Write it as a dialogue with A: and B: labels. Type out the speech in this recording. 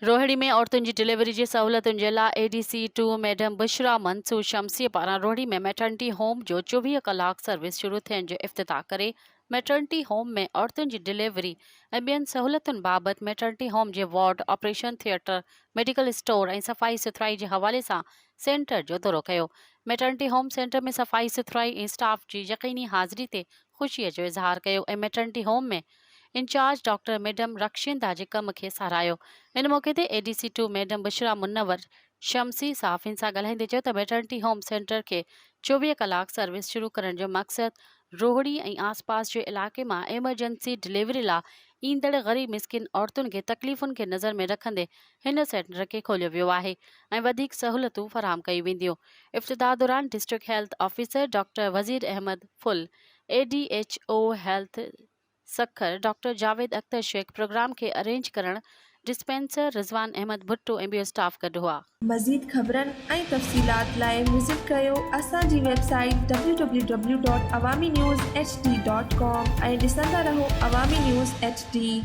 A: रोहिणी में औरतुनि जी डिलीवरी जी सहूलियतुनि जे लाइ ADC2 मैडम बुशरा मंसूर शमसी पारां रोहिणी में मैटर्निटी होम जो 24 कलाक सर्विस शुरू थियण जो इफ़्तिताह करे मैटर्निटी होम में औरतुनि जी डिलीवरी ऐं ॿियनि सहूलियतुनि बाबति मैटर्निटी होम जे ward, operation theatre, medical store ऐं सफ़ाई सुथराई जे हवाले सां सेंटर जो दौरो कयो। मैटर्निटी होम सेंटर में सफ़ाई सुथराई ऐं स्टाफ जी यक़ीनी हाज़िरी ते ख़ुशीअ जो इज़हार कयो ऐं मैटर्निटी होम में इंचार्ज डॉक्टर मैडम रक्षिंदा जे कम खे साराहियो। इन मौक़े ते ADC2 मैडम बुशरा मुनव्वर शमसी सहाफ़ियुनि सां ॻाल्हाईंदे चयो त मैटर्निटी होम सेंटर खे 24 कलाक सर्विस शुरू करण जो मक़सदु रोहिणी ऐं आसपास जे इलाइक़े मां एमरजेंसी डिलीवरी लाइ ईंदड़ ग़रीब मिस्किन औरतुनि खे तकलीफ़ुनि खे नज़र में रखंदे हिन सेंटर खे खोलियो वियो आहे ऐं वधीक सहूलियतूं फराहम कयूं वेंदियूं। इफ़्तिताह दौरान district health officer doctor Wazir Ahmed Phul, ADHO health Sukkur doctor Javed Akhtar Shaikh program खे अरेंज करण डिस्पेंसर रिज़वान अहमद भुट्टो ऐं ॿियो स्टाफ गॾु हुआ।
B: मज़ीद ख़बरनि ऐं तफ़सीलात लाइ विज़िट कयो असांजी वेबसाइट www.awamiNewsHD.com ऐं ॾिसंदा रहो अवामी न्यूज़ HD।